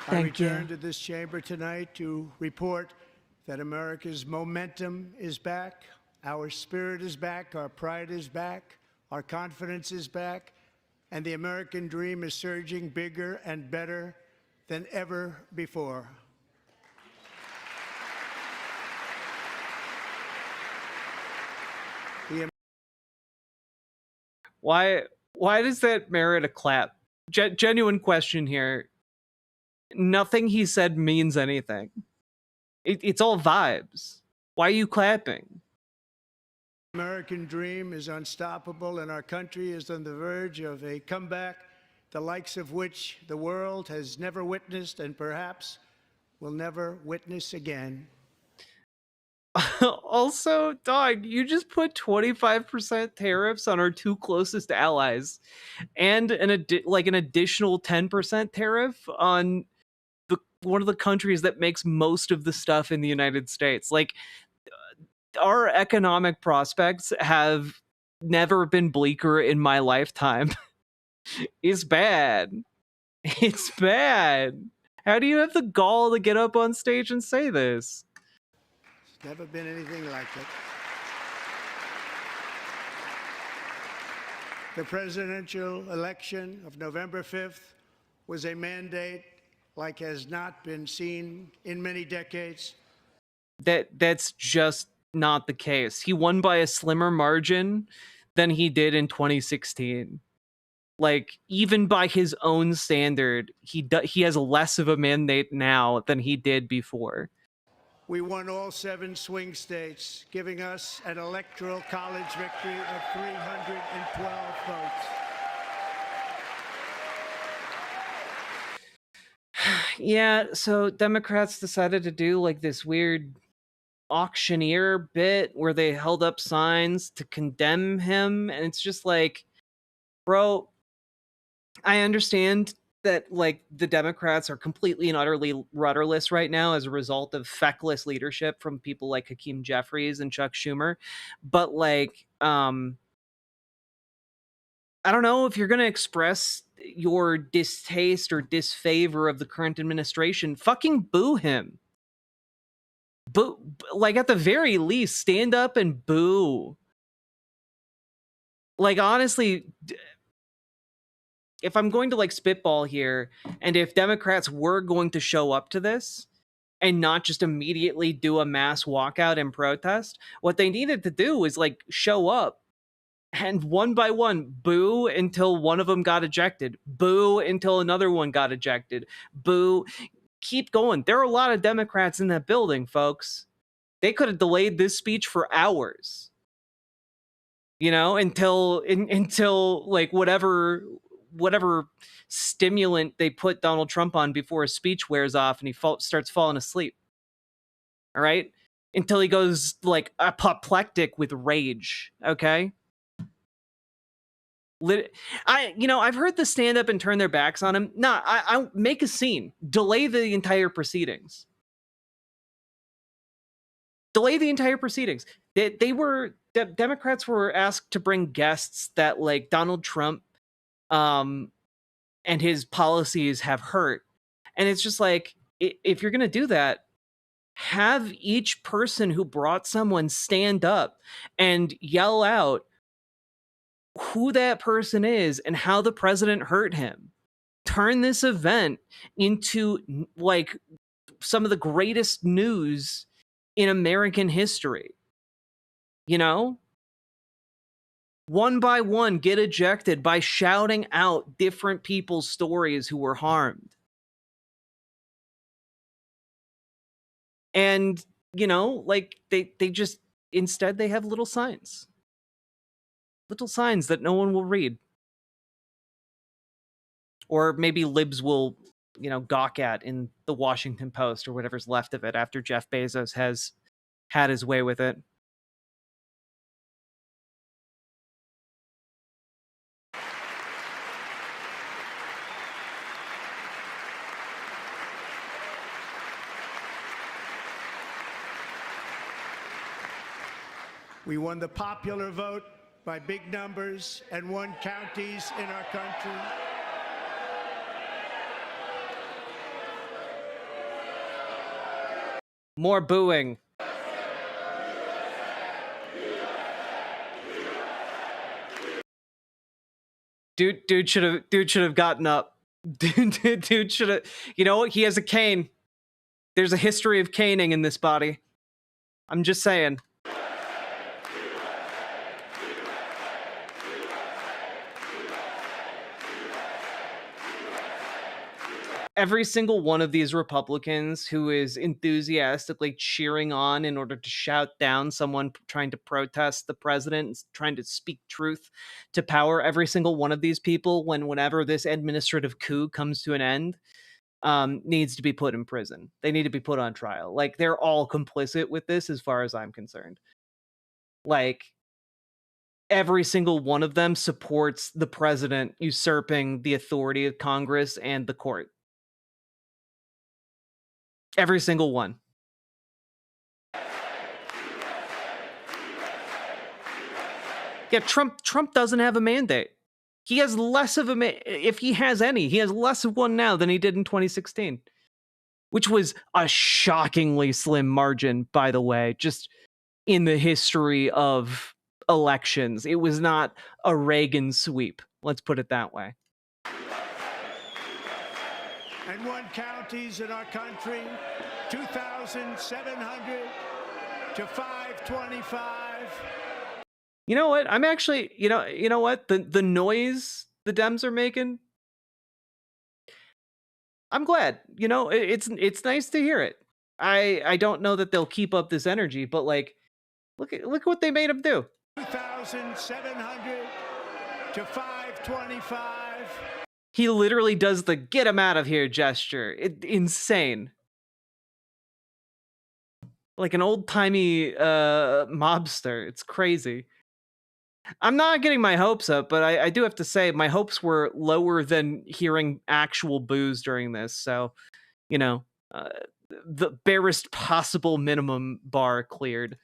I return to this chamber tonight to report that America's momentum is back, our spirit is back, our pride is back, our confidence is back, and the American dream is surging bigger and better than ever before. Why does that merit a clap? Genuine question here. Nothing he said means anything. It's all vibes. Why are you clapping? The American dream is unstoppable, and our country is on the verge of a comeback, the likes of which the world has never witnessed and perhaps will never witness again. Also, dog, you just put 25% tariffs on our two closest allies and an additional 10% tariff on one of the countries that makes most of the stuff in the United States. Like, our economic prospects have never been bleaker in my lifetime. It's bad. It's bad. How do you have the gall to get up on stage and say this? It's never been anything like it. The presidential election of November 5th was a mandate like has not been seen in many decades. That's just not the case. He won by a slimmer margin than he did in 2016. Like, even by his own standard, he has less of a mandate now than he did before. We won all 7 swing states, giving us an electoral college victory of 312 votes. Yeah, so Democrats decided to do like this weird auctioneer bit where they held up signs to condemn him, and it's just like, bro, I understand that like the Democrats are completely and utterly rudderless right now as a result of feckless leadership from people like Hakeem Jeffries and Chuck Schumer, but like I don't know, if you're going to express your distaste or disfavor of the current administration, fucking boo him. Boo, like, at the very least, stand up and boo. Like, honestly, if I'm going to like spitball here, and if Democrats were going to show up to this and not just immediately do a mass walkout and protest, what they needed to do is like show up and one by one boo until one of them got ejected, boo until another one got ejected, boo, keep going. There are a lot of Democrats in that building, folks. They could have delayed this speech for hours, you know, until like whatever stimulant they put Donald Trump on before his speech wears off and he starts falling asleep. All right, until he goes like apoplectic with rage. Okay. I've heard the stand up and turn their backs on him. Nah, I make a scene, delay the entire proceedings. Delay the entire proceedings. Democrats were asked to bring guests that like Donald Trump and his policies have hurt. And it's just like, if you're going to do that, have each person who brought someone stand up and yell out who that person is and how the president hurt him. Turn this event into like some of the greatest news in American history. You know? One by one, get ejected by shouting out different people's stories who were harmed. And, you know, like they just, instead they have little signs that no one will read. Or maybe libs will, you know, gawk at in the Washington Post or whatever's left of it after Jeff Bezos has had his way with it. We won the popular vote by big numbers and won counties in our country. More booing. Dude should have gotten up. Dude should have. You know what? He has a cane. There's a history of caning in this body. I'm just saying. Every single one of these Republicans who is enthusiastically cheering on in order to shout down someone trying to protest the president, trying to speak truth to power, every single one of these people, whenever this administrative coup comes to an end, needs to be put in prison. They need to be put on trial. Like, they're all complicit with this as far as I'm concerned. Like, every single one of them supports the president usurping the authority of Congress and the court. Every single one. Yeah, Trump doesn't have a mandate. He has less of a if he has any, he has less of one now than he did in 2016, which was a shockingly slim margin, by the way, just in the history of elections. It was not a Reagan sweep. Let's put it that way. And won counties in our country, 2,700 to 525. You know what? I'm actually, you know what? The noise the Dems are making, I'm glad. You know, it's nice to hear it. I don't know that they'll keep up this energy, but like, look at what they made them do. 2,700 to 525. He literally does the "get him out of here" gesture. Insane. Like an old-timey mobster. It's crazy. I'm not getting my hopes up, but I do have to say my hopes were lower than hearing actual boos during this. So, you know, the barest possible minimum bar cleared.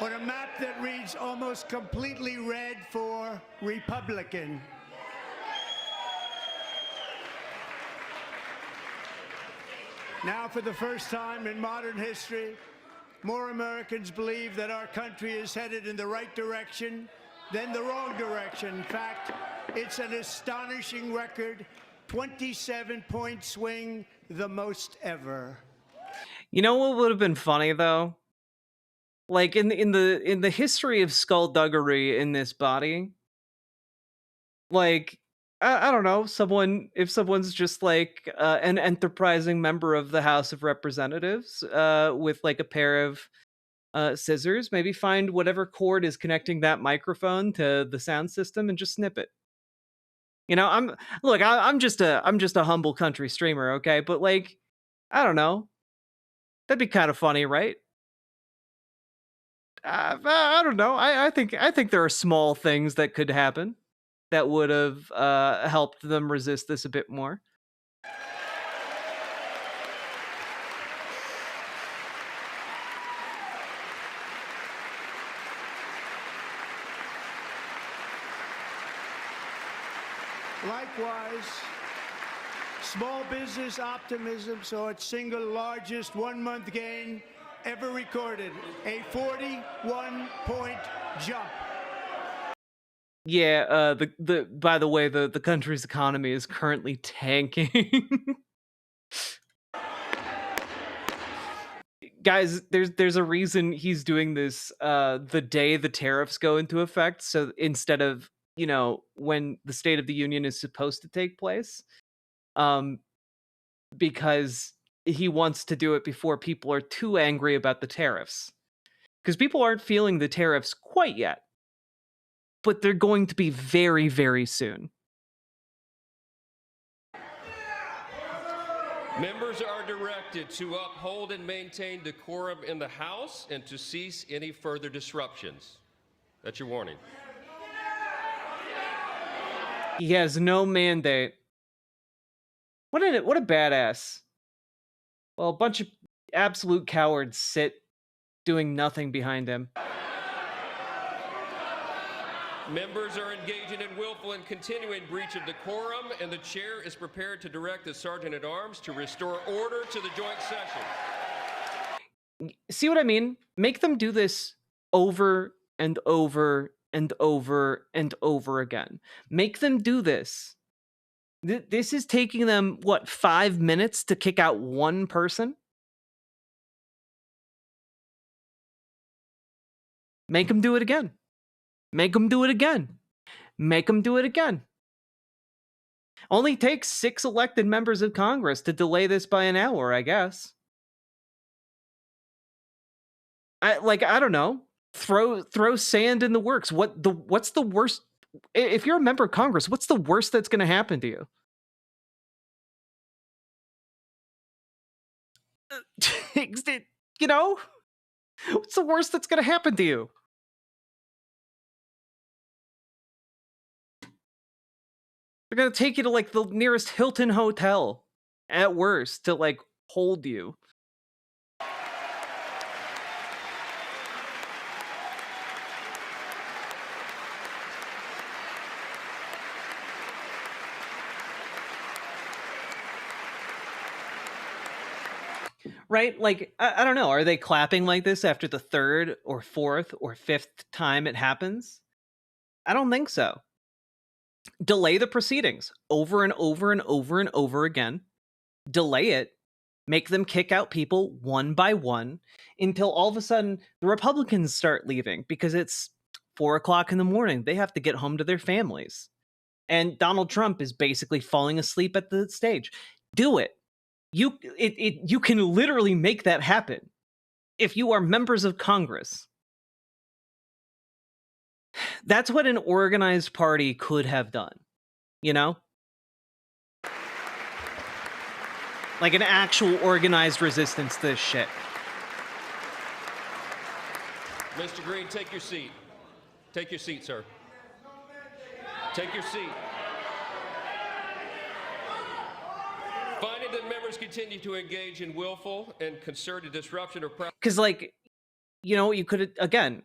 On a map that reads almost completely red for Republican. Now, for the first time in modern history, more Americans believe that our country is headed in the right direction than the wrong direction. In fact, it's an astonishing record, 27-point swing, the most ever. You know what would have been funny though? Like in the history of skullduggery in this body, like I don't know, if someone's just like an enterprising member of the House of Representatives with like a pair of scissors, maybe find whatever cord is connecting that microphone to the sound system and just snip it. You know, I'm just a humble country streamer, okay? But like, I don't know. That'd be kind of funny, right? I don't know. I think there are small things that could happen that would have helped them resist this a bit more. Likewise, small business optimism saw its single largest one-month gain ever recorded, a 41-point jump. Yeah, by the way, the country's economy is currently tanking. Guys, there's a reason he's doing this the day the tariffs go into effect. So instead of, you know, when the State of the Union is supposed to take place, because he wants to do it before people are too angry about the tariffs. Because people aren't feeling the tariffs quite yet, but they're going to be very, very soon. Members are directed to uphold and maintain decorum in the House and to cease any further disruptions. That's your warning. He has no mandate. What a badass. Well, a bunch of absolute cowards sit doing nothing behind him. Members are engaging in willful and continuing breach of decorum, and the chair is prepared to direct the Sergeant-at-Arms to restore order to the joint session. See what I mean? Make them do this over and over and over and over again. Make them do this. This is taking them, what, 5 minutes to kick out one person? Make them do it again. Make them do it again. Make them do it again. Only takes 6 elected members of Congress to delay this by an hour, I guess. I don't know. Throw sand in the works. What's the worst? If you're a member of Congress, what's the worst that's going to happen to you? You know, what's the worst that's going to happen to you? They're going to take you to like the nearest Hilton hotel at worst to like hold you. Right? Like, I don't know. Are they clapping like this after the 3rd or 4th or 5th time it happens? I don't think so. Delay the proceedings over and over and over and over again. Delay it. Make them kick out people one by one until all of a sudden the Republicans start leaving because it's 4 o'clock in the morning. They have to get home to their families. And Donald Trump is basically falling asleep at the stage. Do it. You can literally make that happen if you are members of Congress. That's what an organized party could have done, you know? Like an actual organized resistance to this shit. Mr. Green, take your seat. Take your seat, sir. Take your seat. Finding that members continue to engage in willful and concerted disruption or because, like, you know, you could, again,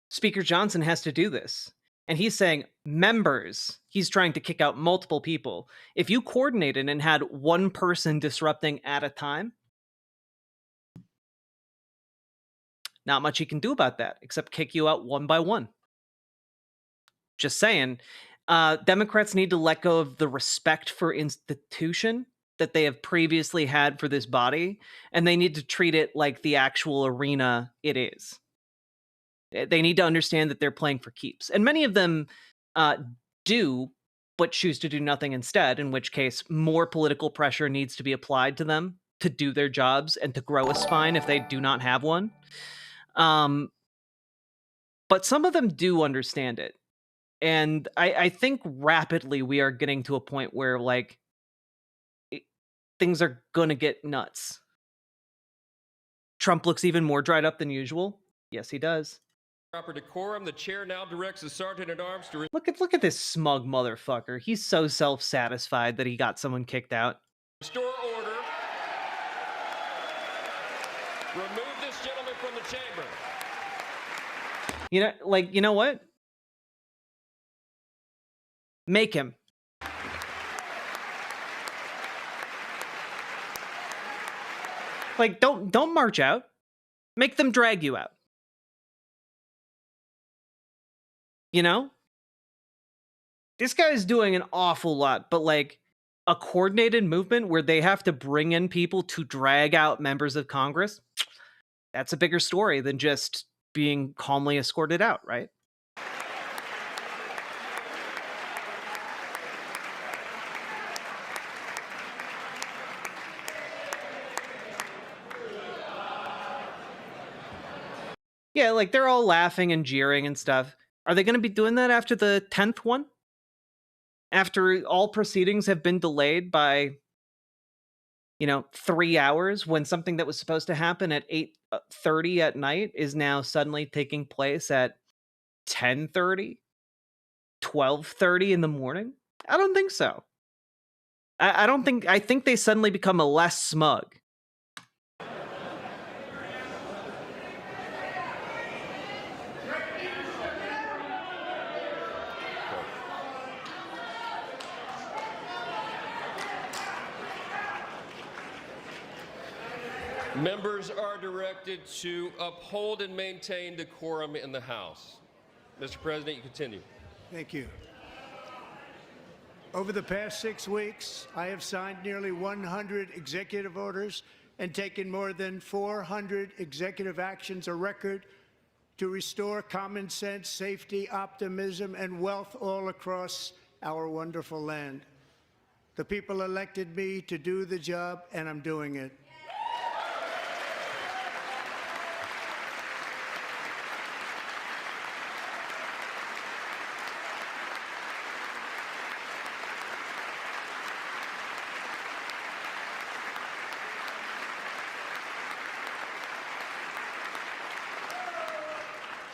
Speaker Johnson has to do this. And he's saying members, he's trying to kick out multiple people. If you coordinated and had one person disrupting at a time, not much he can do about that, except kick you out one by one. Just saying. Democrats need to let go of the respect for institution that they have previously had for this body, and they need to treat it like the actual arena it is. They need to understand that they're playing for keeps. And many of them do, but choose to do nothing instead, in which case more political pressure needs to be applied to them to do their jobs and to grow a spine if they do not have one. But some of them do understand it. And I think rapidly we are getting to a point where, like, things are going to get nuts. Trump looks even more dried up than usual. Yes, he does. proper decorum, the chair now directs the sergeant at arms to Look at this smug motherfucker. He's so self-satisfied that he got someone kicked out. restore order. Remove this gentleman from the chamber. You know what? Make him. Like, don't march out. Make them drag you out. You know? This guy's doing an awful lot, but like a coordinated movement where they have to bring in people to drag out members of Congress, that's a bigger story than just being calmly escorted out, right? Yeah, like they're all laughing and jeering and stuff. Are they going to be doing that after the 10th one? After all proceedings have been delayed by, 3 hours, when something that was supposed to happen at 8:30 at night is now suddenly taking place at 10:30, 12:30 in the morning? I don't think so. I think they suddenly become a less smug. Members are directed to uphold and maintain decorum in the House. Mr. President, you continue. Thank you. Over the past 6 weeks, I have signed nearly 100 executive orders and taken more than 400 executive actions, a record, to restore common sense, safety, optimism, and wealth all across our wonderful land. The people elected me to do the job, and I'm doing it.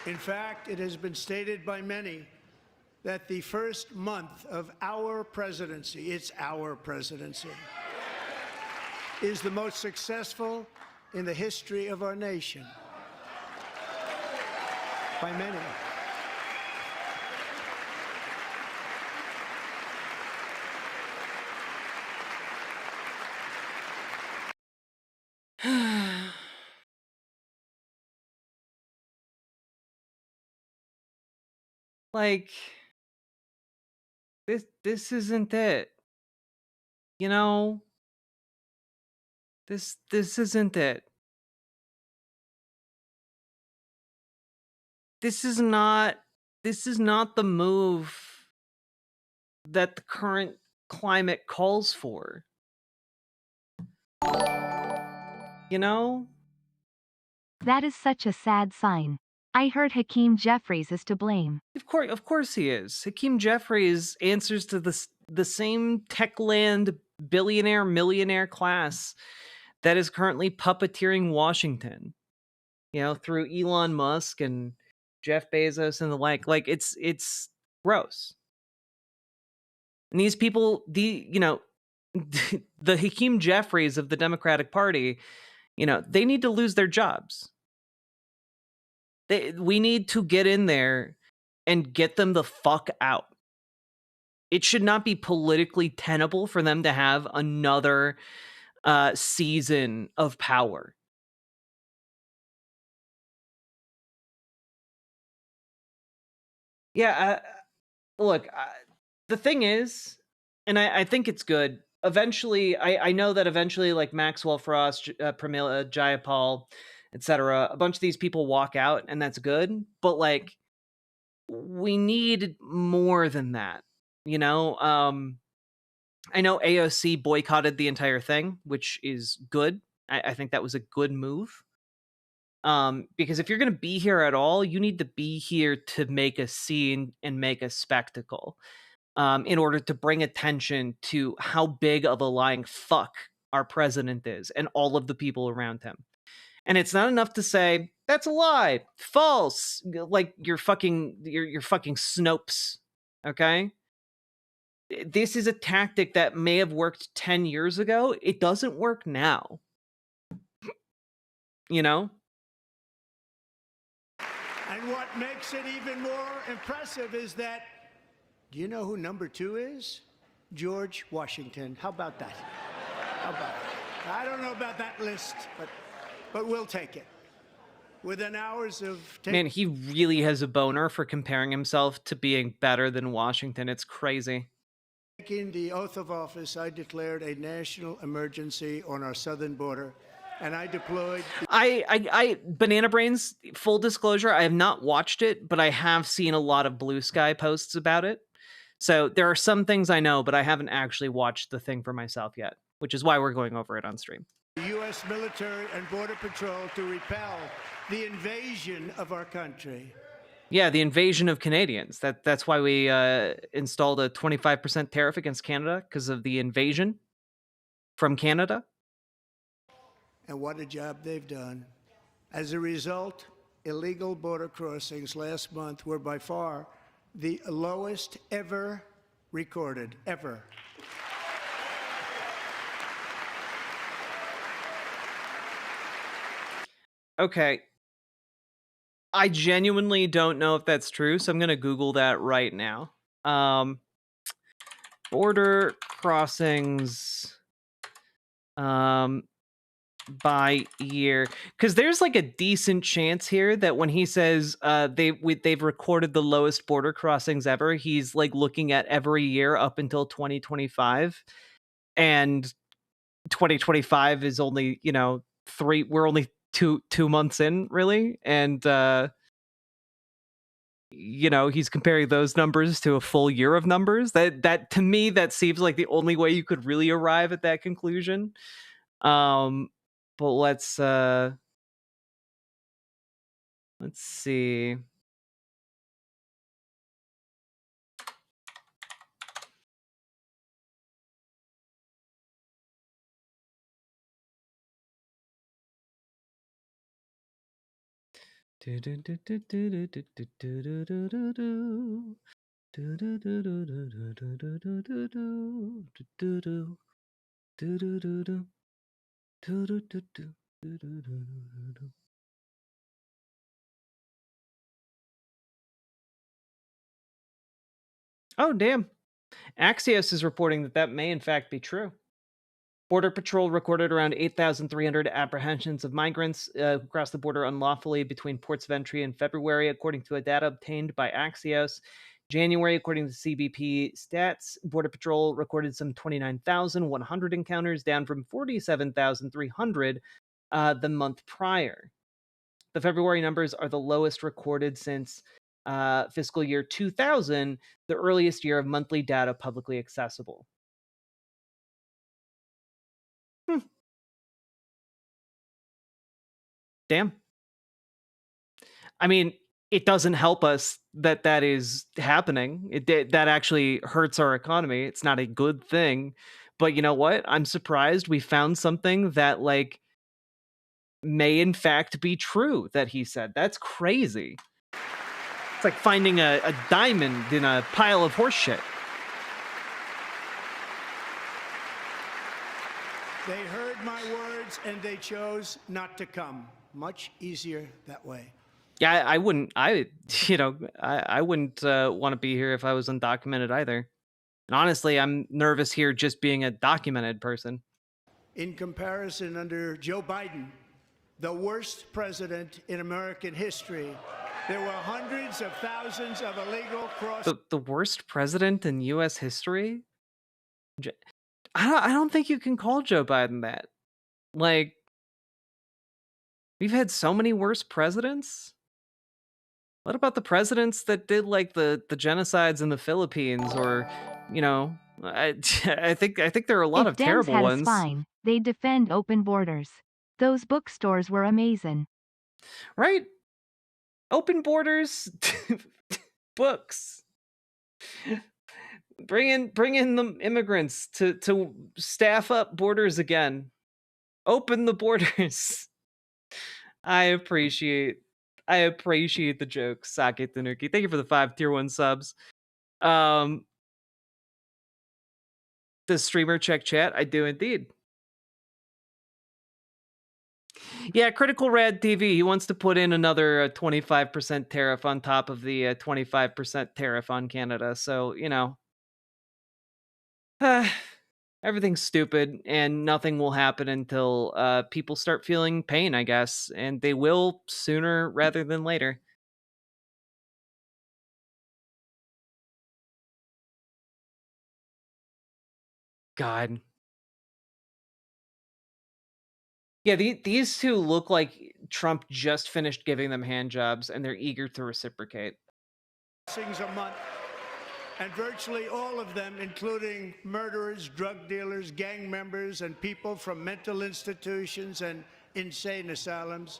In fact, it has been stated by many that the first month of our presidency, it's our presidency, is the most successful in the history of our nation. By many. Like, this isn't it. You know? This isn't it. This is not the move that the current climate calls for. You know? That is such a sad sign. I heard Hakeem Jeffries is to blame. Of course he is. Hakeem Jeffries answers to the same techland billionaire millionaire class that is currently puppeteering Washington. You know, through Elon Musk and Jeff Bezos and the like. Like, it's gross. And these people, the Hakeem Jeffries of the Democratic Party, they need to lose their jobs. We need to get in there and get them the fuck out. It should not be politically tenable for them to have another season of power. Yeah, look, the thing is, and I think it's good, eventually, I know that eventually, like Maxwell Frost, Pramila Jayapal, etc., a bunch of these people walk out, and that's good, but, like, we need more than that, I know AOC boycotted the entire thing, which is good. I think that was a good move. Because if you're going to be here at all, you need to be here to make a scene and make a spectacle, in order to bring attention to how big of a lying fuck our president is and all of the people around him. And it's not enough to say, that's a lie, false, like you're fucking Snopes, okay? This is a tactic that may have worked 10 years ago. It doesn't work now. And what makes it even more impressive is that, do you know who number 2 is? George Washington. How about that? How about that? I don't know about that list, but we'll take it. Within hours of... Man, he really has a boner for comparing himself to being better than Washington. It's crazy. Taking the oath of office, I declared a national emergency on our southern border, and I deployed... Banana Brains, full disclosure, I have not watched it, but I have seen a lot of Blue Sky posts about it. So there are some things I know, but I haven't actually watched the thing for myself yet, which is why we're going over it on stream. The U.S. military and Border Patrol to repel the invasion of our country. Yeah, the invasion of Canadians. That's why we installed a 25% tariff against Canada, because of the invasion from Canada. And what a job they've done. As a result, illegal border crossings last month were by far the lowest ever recorded, ever. Okay. I genuinely don't know if that's true, so I'm going to Google that right now. Border crossings by year, because there's like a decent chance here that when he says they've recorded the lowest border crossings ever, he's like looking at every year up until 2025, and 2025 is only, you know, we're only two months in, really, and you know, he's comparing those numbers to a full year of numbers. That to me, that seems like the only way you could really arrive at that conclusion. But let's see. Oh, damn. Axios is reporting that that may in fact be true. Border Patrol recorded around 8,300 apprehensions of migrants who crossed the border unlawfully between ports of entry in February, according to a data obtained by Axios. January, according to CBP stats, Border Patrol recorded some 29,100 encounters, down from 47,300 the month prior. The February numbers are the lowest recorded since fiscal year 2000, the earliest year of monthly data publicly accessible. Damn. I mean, it doesn't help us that that is happening. That actually hurts our economy. It's not a good thing. But you know what? I'm surprised we found something that like may in fact be true that he said. That's crazy. It's like finding a diamond in a pile of horse shit. They heard my words and they chose not to come. Much easier that way. Yeah, I wouldn't want to be here if I was undocumented either. And honestly, I'm nervous here just being a documented person. In comparison, under Joe Biden, the worst president in American history, there were hundreds of thousands of illegal crossings. The worst president in U.S. history? I don't think you can call Joe Biden that. Like, we've had so many worse presidents. What about the presidents that did like the genocides in the Philippines, or, you know, I think there are a lot of terrible ones. If Dems had a spine, they'd defend open borders. Those bookstores were amazing. Right? Open borders, books. Bring in the immigrants to staff up borders again. Open the borders. I appreciate the jokes, Sake Tanuki. Thank you for the 5 tier 1 subs. The streamer check chat. I do indeed. Yeah, Critical Rad TV. He wants to put in another 25% tariff on top of the 25% tariff on Canada. So, you know, everything's stupid and nothing will happen until people start feeling pain, I guess. And they will sooner rather than later. God. Yeah, these two look like Trump just finished giving them hand jobs and they're eager to reciprocate. A month, and virtually all of them, including murderers, drug dealers, gang members, and people from mental institutions and insane asylums,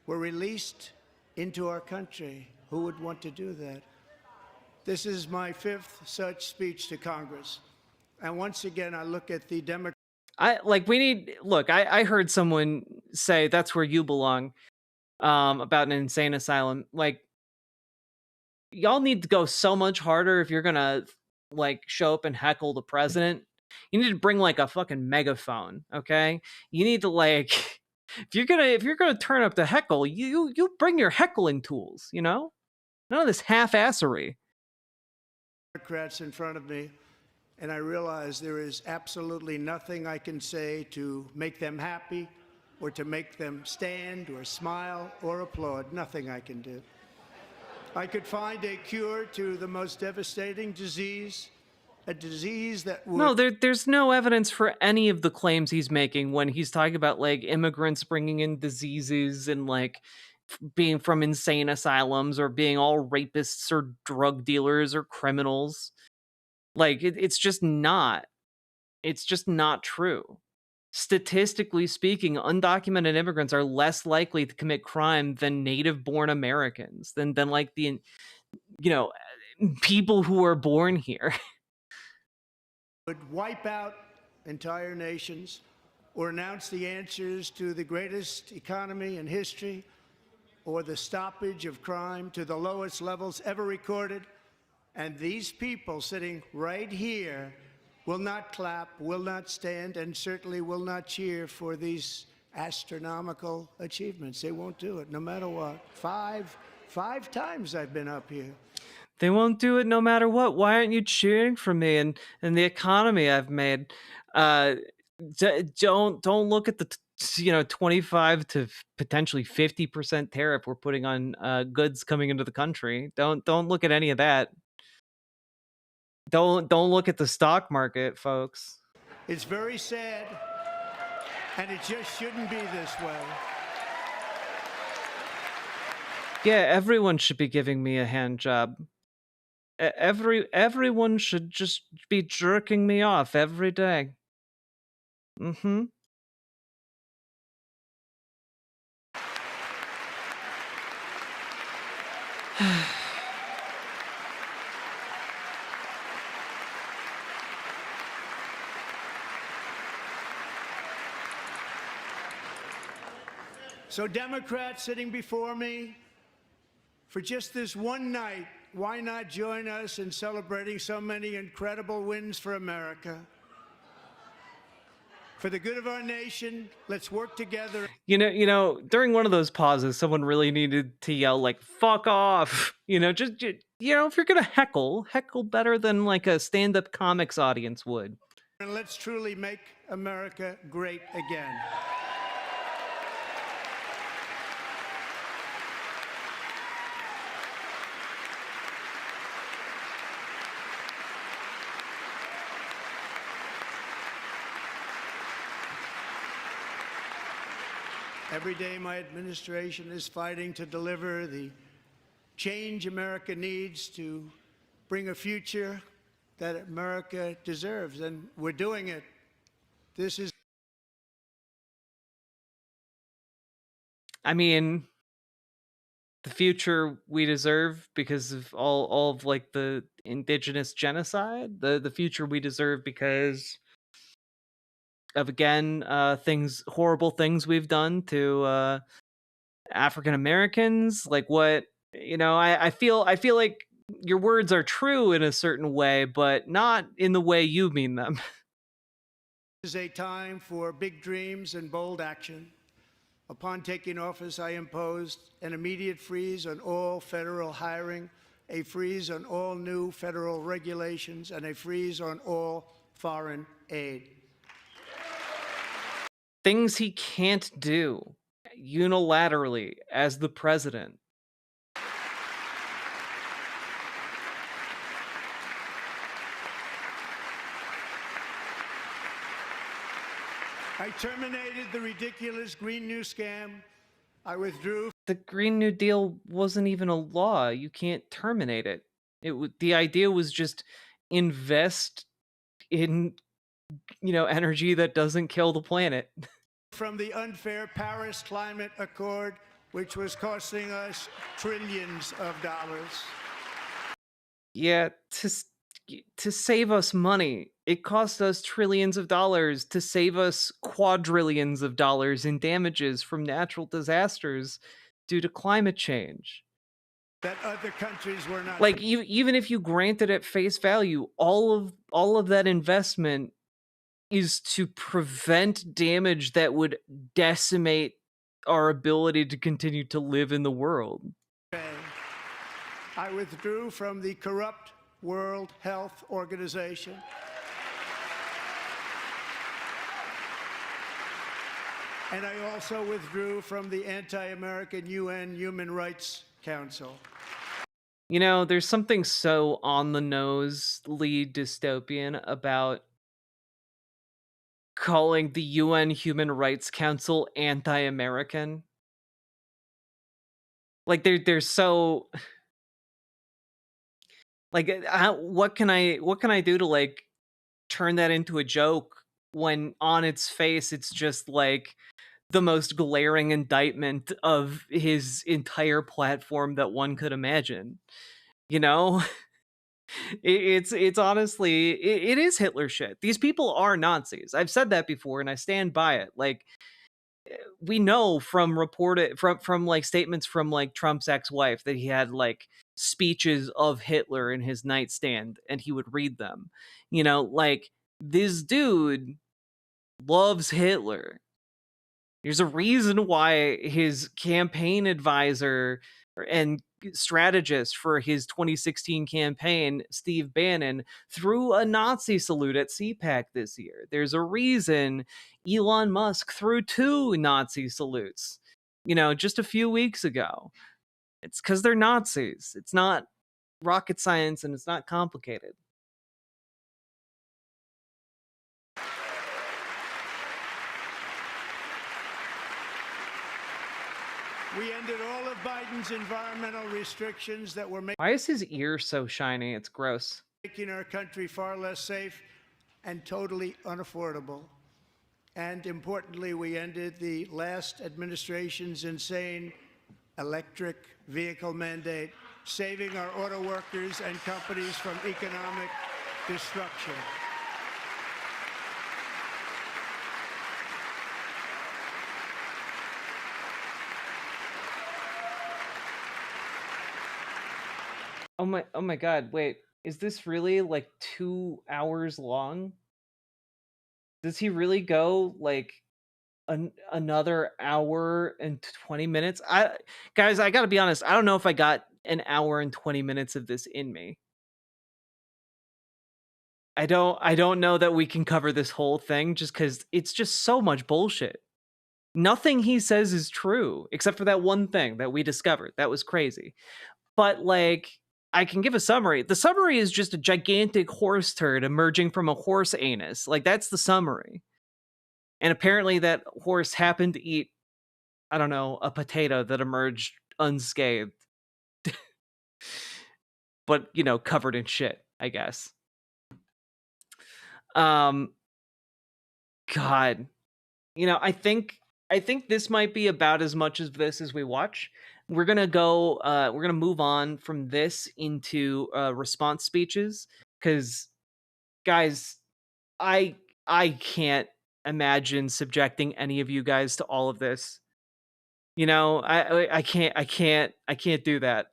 were released into our country. Who would want to do that? This is my 5th such speech to Congress. And once again, I look at the Democrats. I heard someone say that's where you belong about an insane asylum. Like, y'all need to go so much harder if you're gonna like show up and heckle the president. You need to bring like a fucking megaphone, okay? You need to like if you're gonna turn up to heckle, you bring your heckling tools, you know? None of this half-assery. Democrats in front of me, and I realize there is absolutely nothing I can say to make them happy or to make them stand or smile or applaud. Nothing I can do. I could find a cure to the most devastating disease, a disease that would... No, there's no evidence for any of the claims he's making when he's talking about like immigrants bringing in diseases and like being from insane asylums or being all rapists or drug dealers or criminals. Like it's just not. It's just not true. Statistically speaking, undocumented immigrants are less likely to commit crime than native-born Americans, than like the, you know, people who are born here. Would wipe out entire nations or announce the answers to the greatest economy in history or the stoppage of crime to the lowest levels ever recorded. And these people sitting right here will not clap, will not stand, and certainly will not cheer for these astronomical achievements. They won't do it, no matter what. Five times I've been up here. They won't do it no matter what. Why aren't you cheering for me and the economy I've made? Don't look at the 25 to potentially 50% tariff we're putting on goods coming into the country. Don't look at any of that. Don't look at the stock market, folks. It's very sad, and it just shouldn't be this way. Yeah, everyone should be giving me a hand job. Everyone should just be jerking me off every day. Mm-hmm. So Democrats sitting before me, for just this one night, why not join us in celebrating so many incredible wins for America? For the good of our nation, let's work together. You know, during one of those pauses, someone really needed to yell like "fuck off." Just if you're gonna heckle better than like a stand-up comics audience would. And let's truly make America great again. Every day, my administration is fighting to deliver the change America needs to bring a future that America deserves, and we're doing it. This is... I mean, the future we deserve because of all of like the indigenous genocide, the future we deserve because of, again, horrible things we've done to African Americans. Like what, I feel like your words are true in a certain way, but not in the way you mean them. This is a time for big dreams and bold action. Upon taking office, I imposed an immediate freeze on all federal hiring, a freeze on all new federal regulations, and a freeze on all foreign aid. Things he can't do unilaterally as the president. I terminated the ridiculous Green New Scam. I withdrew. The Green New Deal wasn't even a law. You can't terminate it. The idea was just invest in energy that doesn't kill the planet. From the unfair Paris Climate Accord, which was costing us trillions of dollars. Yeah, to save us money. It cost us trillions of dollars to save us quadrillions of dollars in damages from natural disasters due to climate change. That other countries were not... Like, even if you granted at face value, all of that investment is to prevent damage that would decimate our ability to continue to live in the world. I withdrew from the corrupt World Health Organization. And I also withdrew from the anti-American UN Human Rights Council. You know, there's something so on the nose, lead dystopian about calling the UN Human Rights Council anti-American. Like they're so like what can I do to like turn that into a joke when on its face it's just like the most glaring indictment of his entire platform that one could imagine. You know? It's honestly it is Hitler shit. These people are Nazis. I've said that before and I stand by it. Like we know from reported from like statements from like Trump's ex-wife that he had like speeches of Hitler in his nightstand and he would read them. You know, like this dude loves Hitler. There's a reason why his campaign advisor and strategist for his 2016 campaign, Steve Bannon, threw a Nazi salute at CPAC this year. There's a reason Elon Musk threw 2 Nazi salutes, you know, just a few weeks ago. It's because they're Nazis. It's not rocket science and it's not complicated. We ended all of Biden's environmental restrictions that were Why is his ear so shiny? It's gross. making our country far less safe and totally unaffordable. And importantly, we ended the last administration's insane electric vehicle mandate, saving our auto workers and companies from economic destruction. Oh my god, wait. Is this really like 2 hours long? Does he really go like another hour and 20 minutes? Guys, I got to be honest. I don't know if I got an hour and 20 minutes of this in me. I don't know that we can cover this whole thing just cuz it's just so much bullshit. Nothing he says is true except for that one thing that we discovered. That was crazy. But like I can give a summary. The summary is just a gigantic horse turd emerging from a horse anus. Like that's the summary. And apparently that horse happened to eat, I don't know, a potato that emerged unscathed. But, you know, covered in shit, I guess. God. You know, I think this might be about as much of this as we watch. We're gonna move on from this into response speeches because guys, I can't imagine subjecting any of you guys to all of this. You know, I can't do that.